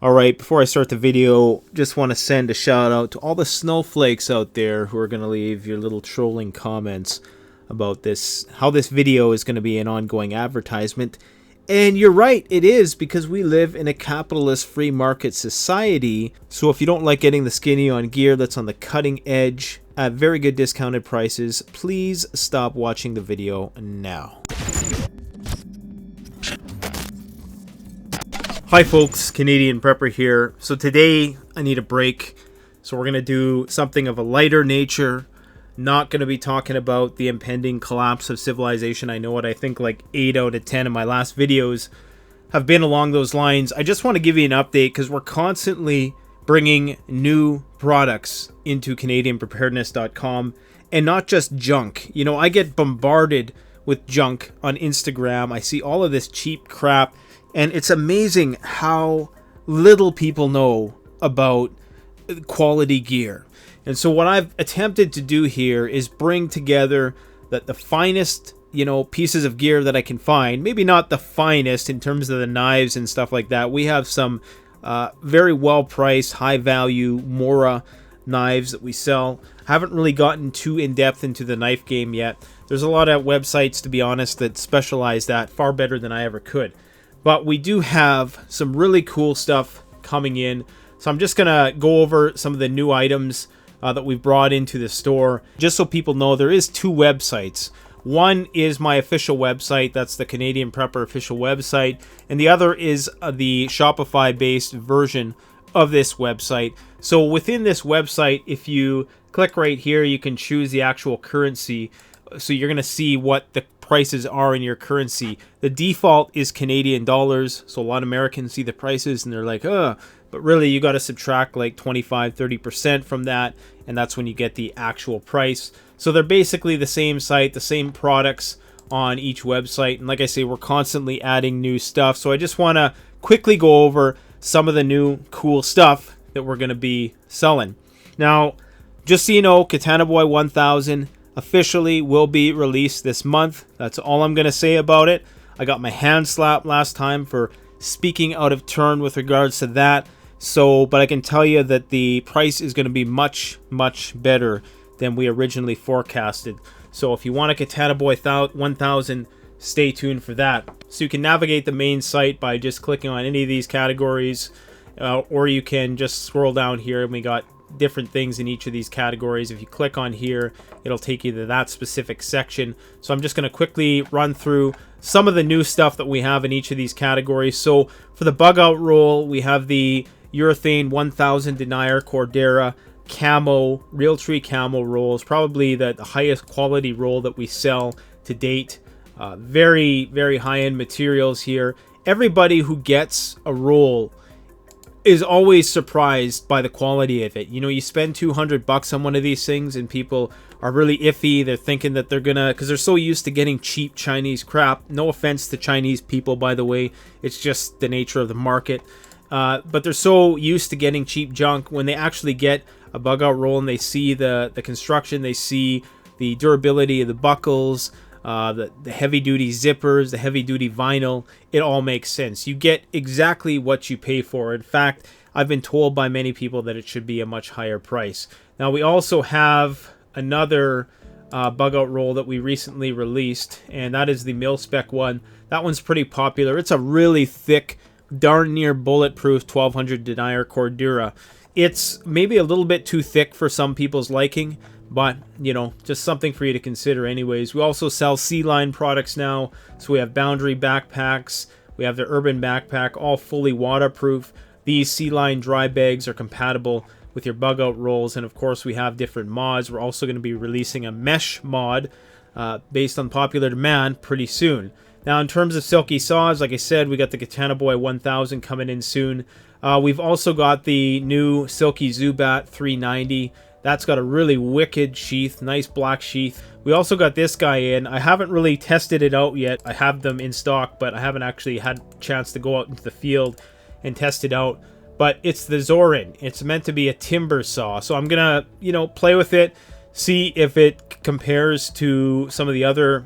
Alright, before I start the video, just want to send a shout out to all the snowflakes out there who are going to leave your little trolling comments about this, how this video is going to be an ongoing advertisement. And you're right, it is, because we live in a capitalist free market society. So if you don't like getting the skinny on gear that's on the cutting edge at very good discounted prices, please stop watching the video now. Hi folks, Canadian Prepper here. So today I need a break. So we're going to do something of a lighter nature. Not going to be talking about the impending collapse of civilization. I know what I think like 8 out of 10 of my last videos have been along those lines. I just want to give you an update because we're constantly bringing new products into CanadianPreparedness.com, and not just junk. You know, I get bombarded with junk on Instagram. I see all of this cheap crap. And it's amazing how little people know about quality gear. And so what I've attempted to do here is bring together the finest, pieces of gear that I can find. Maybe not the finest in terms of the knives and stuff like that. We have some very well-priced, high-value Mora knives that we sell. Haven't really gotten too in-depth into the knife game yet. There's a lot of websites, to be honest, that specialize that far better than I ever could. But we do have some really cool stuff coming in. So I'm just going to go over some of the new items that we've brought into the store. Just so people know, there is two websites. One is my official website. That's the Canadian Prepper official website. And the other is the Shopify-based version of this website. So within this website, if you click right here, you can choose the actual currency. So you're going to see what the prices are in your currency. The default is Canadian dollars, so a lot of Americans see the prices and they're like, but really you got to subtract like 25-30% from that, and that's when you get the actual price. So they're basically the same site, the same products on each website, and like I say, we're constantly adding new stuff. So I just want to quickly go over some of the new cool stuff that we're going to be selling. Now, just so you know, Katana Boy 1000 officially will be released this month. That's all I'm going to say about it. I got my hand slapped last time for speaking out of turn with regards to that. But I can tell you that the price is going to be much, much better than we originally forecasted. So if you want a Katana Boy 1000, stay tuned for that. So you can navigate the main site by just clicking on any of these categories, or you can just scroll down here and we got different things in each of these categories. If you click on here, it'll take you to that specific section. So I'm just going to quickly run through some of the new stuff that we have in each of these categories. So for the Bugout roll, we have the Urethane 1000 Denier Cordera Camo, Realtree Camo rolls, probably the highest quality roll that we sell to date. Very, very high-end materials here. Everybody who gets a roll is always surprised by the quality of it. You spend $200 on one of these things and people are really iffy. They're thinking that they're gonna, because they're so used to getting cheap Chinese crap. No offense to Chinese people, by the way. It's just the nature of the market. But they're so used to getting cheap junk. When they actually get a Bugout roll and they see the construction, they see the durability of the buckles, the heavy-duty zippers, the heavy-duty vinyl, it all makes sense. You get exactly what you pay for. In fact, I've been told by many people that it should be a much higher price. Now, we also have another Bugout roll that we recently released, and that is the mil-spec one. That one's pretty popular. It's a really thick, darn near bulletproof 1200 Denier Cordera. It's maybe a little bit too thick for some people's liking, but, just something for you to consider anyways. We also sell C-Line products now. So we have Boundary backpacks. We have the Urban backpack, all fully waterproof. These C-Line dry bags are compatible with your Bugout rolls. And of course, we have different mods. We're also going to be releasing a mesh mod based on popular demand pretty soon. Now, in terms of Silky Saws, like I said, we got the Katana Boy 1000 coming in soon. We've also got the new Silky Zubat 390. That's got a really wicked sheath, nice black sheath. We also got this guy in. I haven't really tested it out yet. I have them in stock, but I haven't actually had a chance to go out into the field and test it out. But it's the Zorin. It's meant to be a timber saw. So I'm going to, play with it, see if it compares to some of the other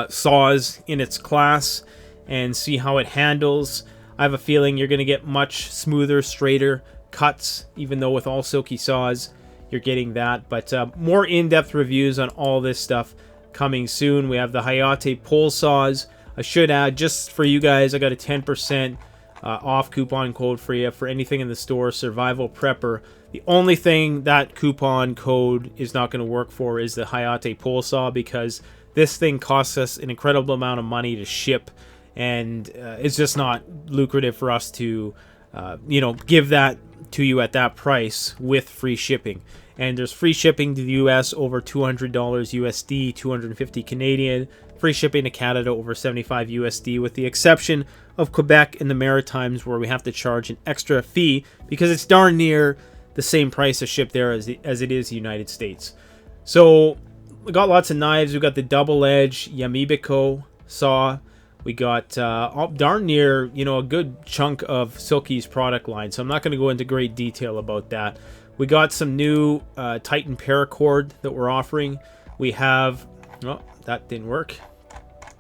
saws in its class, and see how it handles. I have a feeling you're going to get much smoother, straighter cuts, even though with all Silky Saws you're getting that. But more in-depth reviews on all this stuff coming soon. We have the Hygiene pole saws. I should add, just for you guys, I got a 10% off coupon code for you for anything in the store, Survival Prepper. The only thing that coupon code is not going to work for is the Hygiene pole saw, because this thing costs us an incredible amount of money to ship, and it's just not lucrative for us to, give that to you at that price with free shipping. And there's free shipping to the US over $200 USD, 250 Canadian. Free shipping to Canada over 75 USD, with the exception of Quebec and the Maritimes, where we have to charge an extra fee because it's darn near the same price to ship there as it is the United States. So we got lots of knives. We got the double edge Yamibiko saw. We got darn near, a good chunk of Silky's product line. So I'm not going to go into great detail about that. We got some new Titan paracord that we're offering. We have, oh, that didn't work.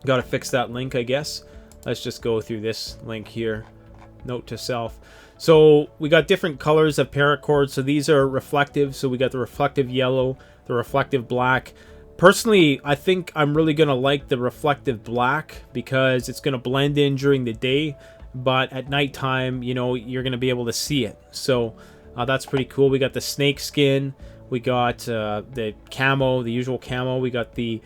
Got to fix that link, I guess. Let's just go through this link here. Note to self. So we got different colors of paracord. So these are reflective. So we got the reflective yellow, the reflective black. Personally, I think I'm really going to like the reflective black because it's going to blend in during the day, but at nighttime, you're going to be able to see it. So that's pretty cool. We got the snake skin. We got the camo, the usual camo. We got the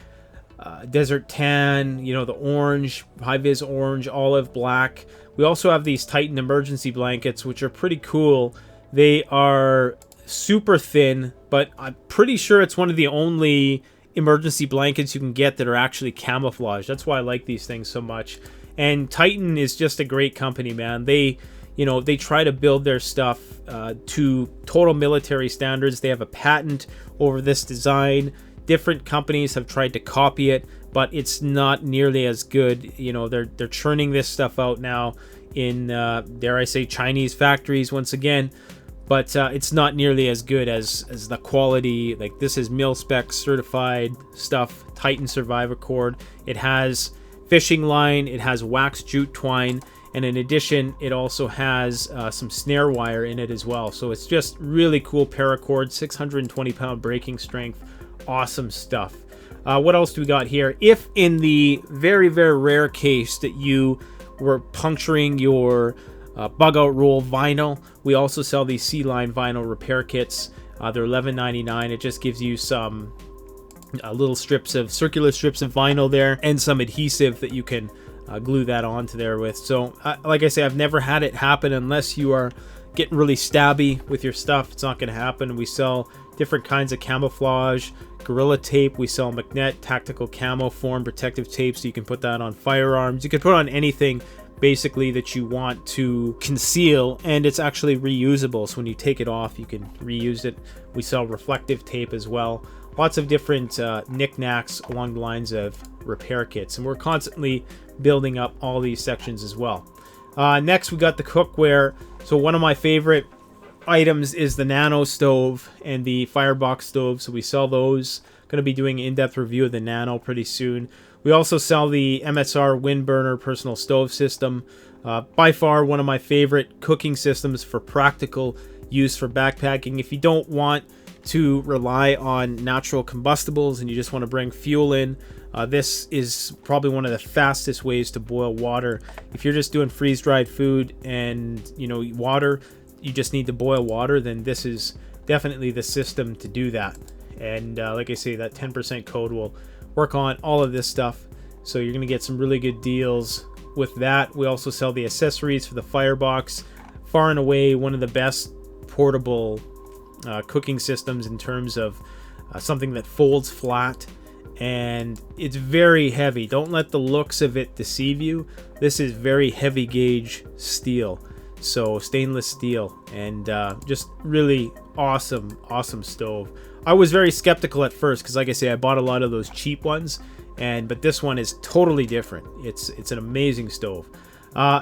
desert tan, the orange, high-vis orange, olive, black. We also have these Titan emergency blankets, which are pretty cool. They are super thin, but I'm pretty sure it's one of the only emergency blankets you can get that are actually camouflage. That's why I like these things so much. And Titan is just a great company, man. They try to build their stuff to total military standards. They have a patent over this design. Different companies have tried to copy it, but it's not nearly as good. They're churning this stuff out now in, dare I say, Chinese factories once again. But it's not nearly as good as the quality. Like, this is mil-spec certified stuff, Titan Survivor cord. It has fishing line, it has wax jute twine, and in addition, it also has some snare wire in it as well. So it's just really cool paracord, 620 pound breaking strength, awesome stuff. What else do we got here? If in the very, very rare case that you were puncturing your Bugout roll vinyl, we also sell these C-line vinyl repair kits. They're $11.99. It just gives you some little circular strips of vinyl there and some adhesive that you can glue that onto there with. So like I say, I've never had it happen unless you are getting really stabby with your stuff. It's not going to happen. We sell different kinds of camouflage, Gorilla Tape. We sell magnet, tactical camo form, protective tape, so you can put that on firearms. You can put on anything basically that you want to conceal, and it's actually reusable, so when you take it off you can reuse it. We sell reflective tape as well. Lots of different knickknacks along the lines of repair kits, and we're constantly building up all these sections as well. Next, we got the cookware. So one of my favorite items is the Nano stove and the Firebox stove, so we sell those. Going to be doing an in-depth review of the Nano pretty soon. We also sell the MSR wind burner personal stove system. By far one of my favorite cooking systems for practical use for backpacking. If you don't want to rely on natural combustibles and you just want to bring fuel in, this is probably one of the fastest ways to boil water. If you're just doing freeze-dried food and water, you just need to boil water, then this is definitely the system to do that. And like I say, that 10% code will work on all of this stuff, so you're going to get some really good deals with that. We also sell the accessories for the Firebox. Far and away one of the best portable cooking systems in terms of something that folds flat, and it's very heavy. Don't let the looks of it deceive you. This is very heavy gauge steel, so stainless steel, and just really awesome stove. I was very skeptical at first because, like I say, I bought a lot of those cheap ones, but this one is totally different. It's an amazing stove.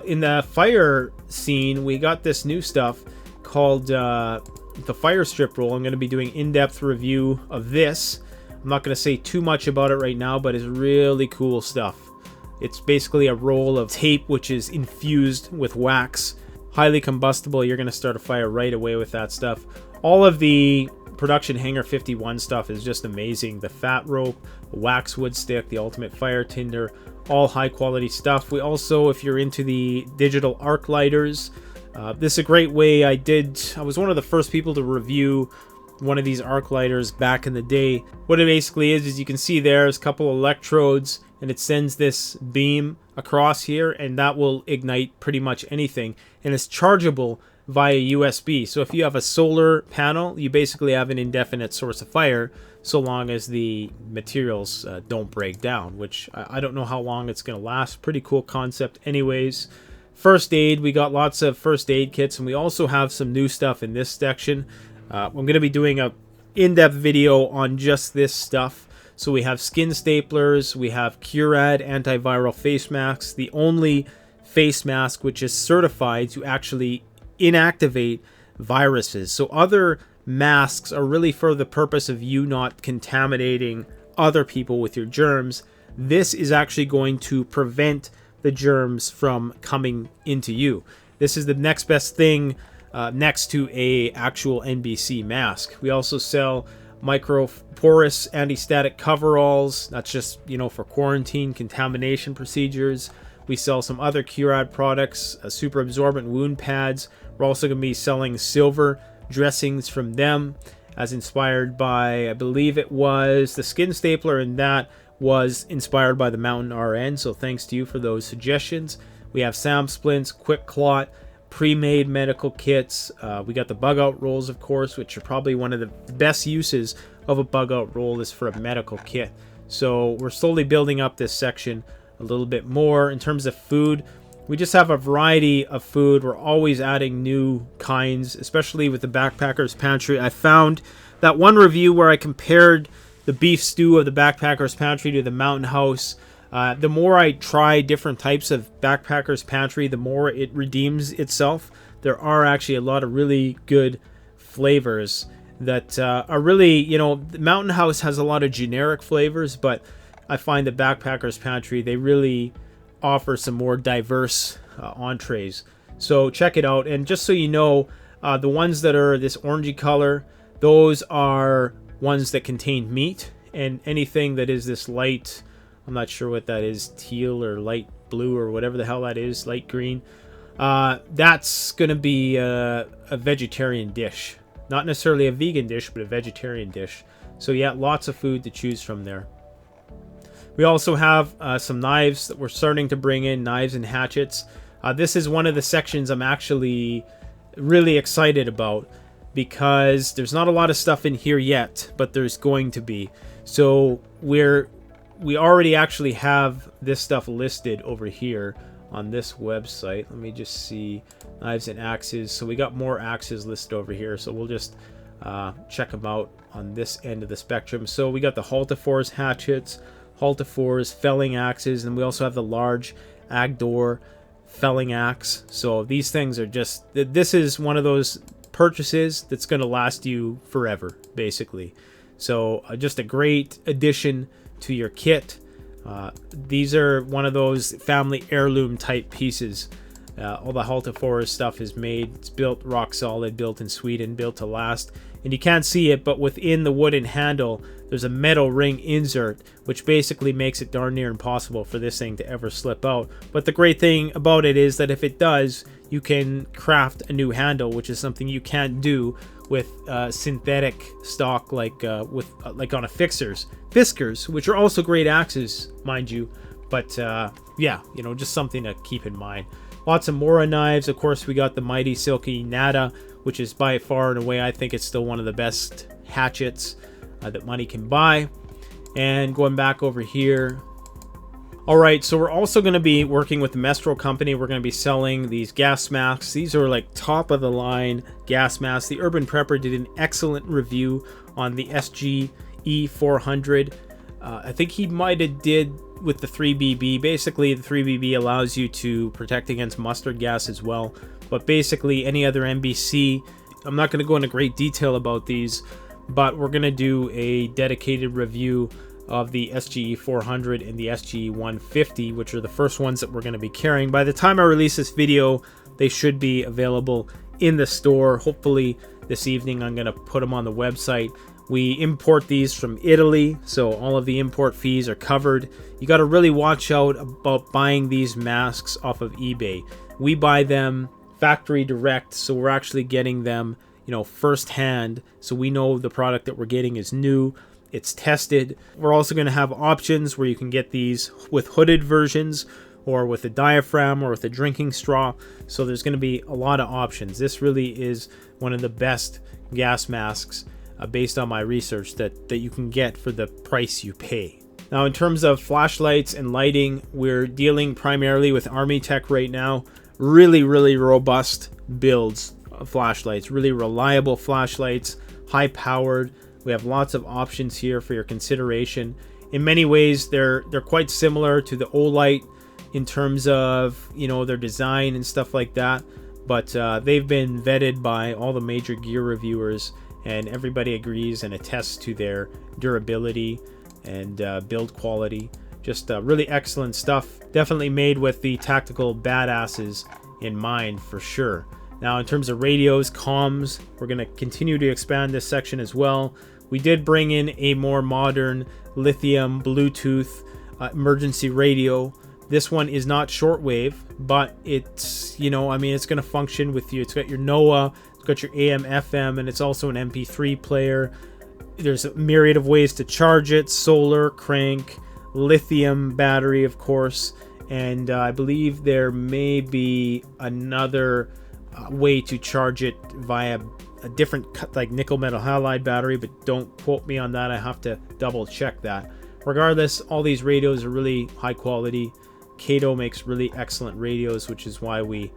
In the fire scene, we got this new stuff called the fire strip roll. I'm going to be doing in-depth review of this. I'm not going to say too much about it right now, but it's really cool stuff. It's basically a roll of tape which is infused with wax. Highly combustible. You're going to start a fire right away with that stuff. All of the production Hangar 51 stuff is just amazing. The fat rope, the wax wood stick, the ultimate fire tinder, all high quality stuff. We also, if you're into the digital arc lighters, this is a great way. I was one of the first people to review one of these arc lighters back in the day. What it basically is you can see there's a couple electrodes, and it sends this beam across here, and that will ignite pretty much anything, and it's chargeable via USB. So if you have a solar panel, you basically have an indefinite source of fire, so long as the materials don't break down, which I don't know how long it's going to last. Pretty cool concept anyways. First aid, we got lots of first aid kits, and we also have some new stuff in this section. I'm going to be doing a in-depth video on just this stuff. So we have skin staplers, we have Curad antiviral face masks, the only face mask which is certified to actually inactivate viruses. So other masks are really for the purpose of you not contaminating other people with your germs. This is actually going to prevent the germs from coming into you. This is the next best thing next to a actual NBC mask. We also sell microporous anti-static coveralls. That's just, for quarantine contamination procedures. We sell some other Curad products, super absorbent wound pads. We're also going to be selling silver dressings from them, as inspired by, I believe it was the skin stapler, and that was inspired by the Mountain RN. So thanks to you for those suggestions. We have Sam splints, quick clot, pre-made medical kits. We got the Bugout rolls, of course, which are probably one of the best uses of a Bugout roll is for a medical kit. So we're slowly building up this section a little bit more. In terms of food, we just have a variety of food. We're always adding new kinds, especially with the Backpacker's Pantry. I found that one review where I compared the beef stew of the Backpacker's Pantry to the Mountain House. The more I try different types of Backpacker's Pantry, the more it redeems itself. There are actually a lot of really good flavors that are really, the Mountain House has a lot of generic flavors, but I find the Backpacker's Pantry, they really offer some more diverse entrees. So check it out. And just so you know, the ones that are this orangey color, those are ones that contain meat, and anything that is this light, I'm not sure what that is, teal or light blue or whatever the hell that is, light green, that's going to be a vegetarian dish. Not necessarily a vegan dish, but a vegetarian dish. So yeah, lots of food to choose from there. We also have some knives that we're starting to bring in, knives and hatchets. This is one of the sections I'm actually really excited about, because there's not a lot of stuff in here yet, but there's going to be. So we already actually have this stuff listed over here on this website. Let me just see, knives and axes. So we got more axes listed over here, so we'll just check them out on this end of the spectrum. So we got the Haltifors hatchets, Haltifors felling axes, and we also have the large Agdor felling axe. So these things are just, this is one of those purchases that's going to last you forever, basically. So just a great addition to your kit. These are one of those family heirloom type pieces. All the Haltifors stuff is made, it's built rock solid, built in Sweden, built to last. And you can't see it, but within the wooden handle there's a metal ring insert, which basically makes it darn near impossible for this thing to ever slip out. But the great thing about it is that if it does, you can craft a new handle, which is something you can't do with synthetic stock, like on a Fiskars, which are also great axes, mind you. But yeah, just something to keep in mind. Lots of Mora knives. Of course, we got the mighty Silky Nada, which is by far and away, I think it's still one of the best hatchets that money can buy. And going back over here. All right, so we're also going to be working with the Mestral company. We're going to be selling these gas masks. These are like top of the line gas masks. The Urban Prepper did an excellent review on the SGE 400. I think he might have did with the 3BB. Basically, the 3BB allows you to protect against mustard gas as well. But basically, any other NBC, I'm not going to go into great detail about these, but we're going to do a dedicated review of the SGE 400 and the SGE 150, which are the first ones that we're going to be carrying. By the time I release this video, they should be available in the store. Hopefully this evening I'm going to put them on the website. We import these from Italy, so all of the import fees are covered. You got to really watch out about buying these masks off of eBay. We buy them factory direct, so we're actually getting them, you know, firsthand, so we know the product that we're getting is new, it's tested. We're also going to have options where you can get these with hooded versions, or with a diaphragm, or with a drinking straw. So there's going to be a lot of options. This really is one of the best gas masks based on my research that you can get for the price you pay. Now, in terms of flashlights and lighting, we're dealing primarily with Army Tech right now. Really robust builds of flashlights, really reliable flashlights, high powered. We have lots of options here for your consideration. In many ways, they're quite similar to the Olight in terms of, you know, their design and stuff like that, but they've been vetted by all the major gear reviewers, and everybody agrees and attests to their durability and build quality. Just really excellent stuff. Definitely made with the tactical badasses in mind, for sure. Now, in terms of radios, comms, we're going to continue to expand this section as well. We did bring in a more modern lithium Bluetooth emergency radio. This one is not shortwave, but it's, you know, I mean, it's going to function with you. It's got your NOAA, it's got your AM, FM, and it's also an MP3 player. There's a myriad of ways to charge it: solar, crank, lithium battery, of course, and I believe there may be another way to charge it via a different, like, nickel metal halide battery, but don't quote me on that. I have to double check that. Regardless, all these radios are really high quality. Kato makes really excellent radios, which is why we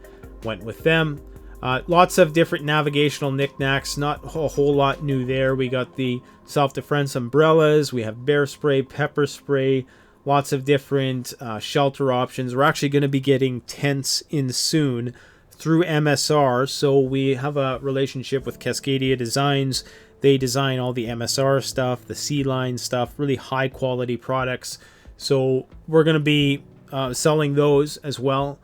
went with them. Lots of different navigational knickknacks, not a whole lot new there. We got the self-defense umbrellas, we have bear spray, pepper spray, lots of different shelter options. We're actually going to be getting tents in soon through MSR, so we have a relationship with Cascadia Designs. They design all the MSR stuff, the C-Line stuff, really high quality products. So we're going to be selling those as well.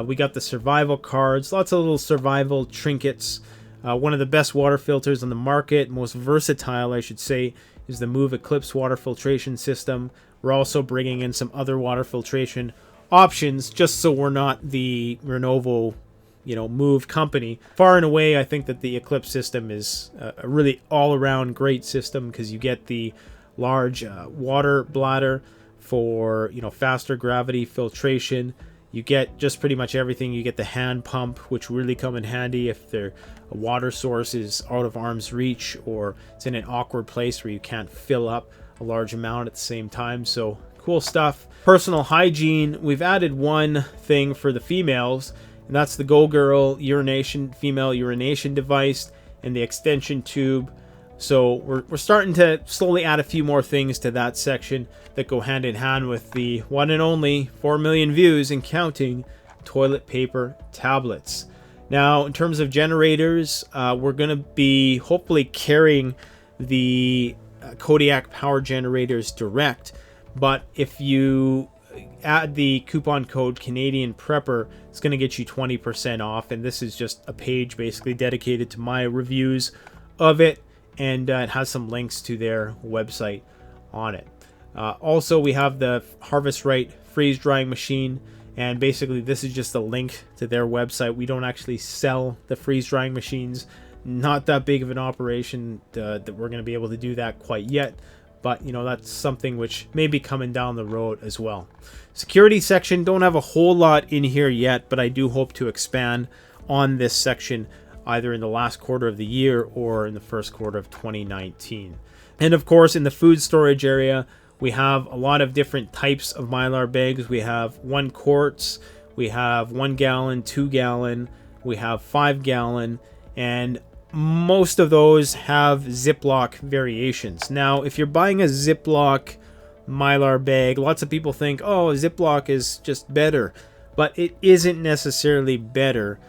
We got the survival cards, lots of little survival trinkets. One of the best water filters on the market, most versatile, I should say, is the Move Eclipse water filtration system. We're also bringing in some other water filtration options, just so we're not the Renovo, you know, Move company. Far and away, I think that the Eclipse system is a really all-around great system, because you get the large water bladder for, you know, faster gravity filtration. You get just pretty much everything. You get the hand pump, which really come in handy if a water source is out of arm's reach, or it's in an awkward place where you can't fill up a large amount at the same time. So cool stuff. Personal hygiene, we've added one thing for the females, and that's the Go Girl urination, female urination device, and the extension tube. So we're starting to slowly add a few more things to that section that go hand in hand with the one and only 4 million views and counting toilet paper tablets. Now, in terms of generators, we're going to be hopefully carrying the Kodiak power generators direct, but if you add the coupon code Canadian Prepper, it's going to get you 20% off, and this is just a page basically dedicated to my reviews of it, and it has some links to their website on it. Also, we have the Harvest Right freeze drying machine, and basically this is just a link to their website. We don't actually sell the freeze drying machines. Not that big of an operation that we're going to be able to do that quite yet, but you know, that's something which may be coming down the road as well. Security section, don't have a whole lot in here yet, but I do hope to expand on this section either in the last quarter of the year or in the first quarter of 2019. And of course, in the food storage area, we have a lot of different types of Mylar bags. We have 1 quarts, we have 1 gallon, 2 gallon, we have 5 gallon, and most of those have Ziploc variations. Now, if you're buying a Ziploc Mylar bag, lots of people think, oh, Ziploc is just better, but it isn't necessarily better.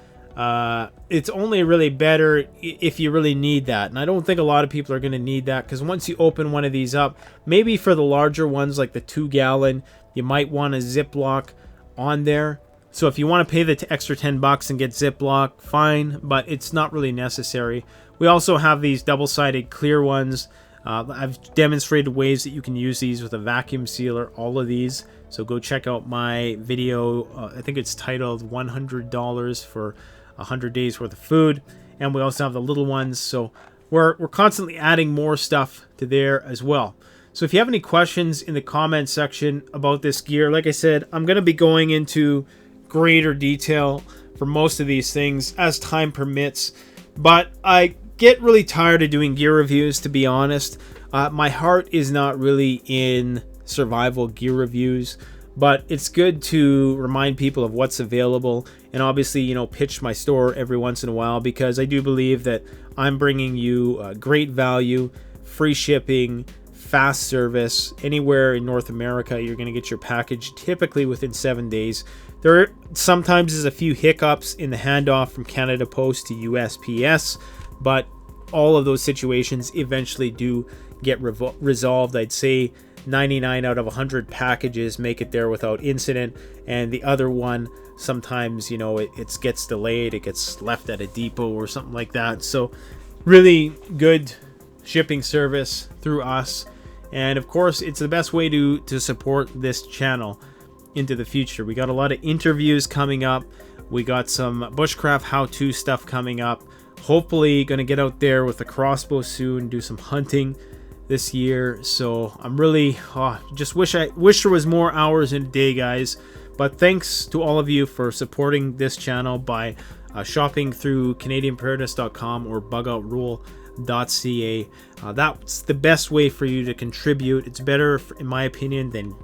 It's only really better if you really need that. And I don't think a lot of people are going to need that, because once you open one of these up, maybe for the larger ones like the 2-gallon, you might want a Ziploc on there. So if you want to pay the extra $10 and get Ziploc, fine, but it's not really necessary. We also have these double-sided clear ones. I've demonstrated ways that you can use these with a vacuum sealer, all of these. So go check out my video. I think it's titled $100 for 100 days worth of food. And we also have the little ones. So we're constantly adding more stuff to there as well. So if you have any questions in the comment section about this gear, like I said, I'm going to be going into greater detail for most of these things as time permits. But I get really tired of doing gear reviews, to be honest. My heart is not really in survival gear reviews, but it's good to remind people of what's available, and obviously, you know, pitch my store every once in a while, because I do believe that I'm bringing you great value, free shipping, fast service. Anywhere in North America, you're going to get your package typically within 7 days. There sometimes is a few hiccups in the handoff from Canada Post to USPS, but all of those situations eventually do get resolved. I'd say 99 out of 100 packages make it there without incident, and the other one, sometimes, you know, it gets delayed, it gets left at a depot or something like that. So really good shipping service through us, and of course it's the best way to support this channel into the future. We got a lot of interviews coming up, we got some bushcraft how-to stuff coming up. Hopefully going to get out there with a crossbow soon, do some hunting this year. So I'm really just wish there was more hours in a day, guys. But thanks to all of you for supporting this channel by shopping through CanadianPreparedness.com or BugoutRule.ca. That's the best way for you to contribute. It's better, in my opinion, than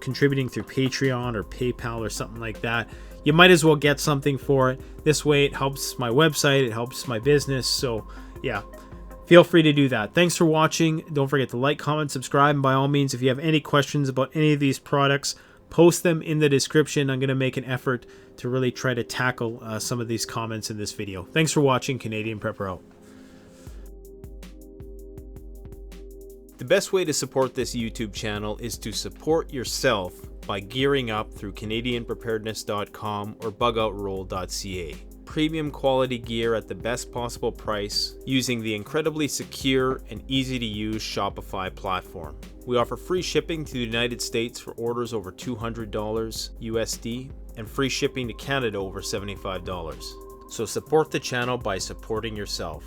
contributing through Patreon or PayPal or something like that. You might as well get something for it. This way it helps my website, it helps my business. So yeah, feel free to do that. Thanks for watching. Don't forget to like, comment, subscribe, and by all means, if you have any questions about any of these products, post them in the description. I'm going to make an effort to really try to tackle some of these comments in this video. Thanks for watching. Canadian Prepper out. The best way to support this YouTube channel is to support yourself by gearing up through CanadianPreparedness.com or BugoutRule.ca. Premium quality gear at the best possible price using the incredibly secure and easy to use Shopify platform. We offer free shipping to the United States for orders over $200 USD and free shipping to Canada over $75. So support the channel by supporting yourself.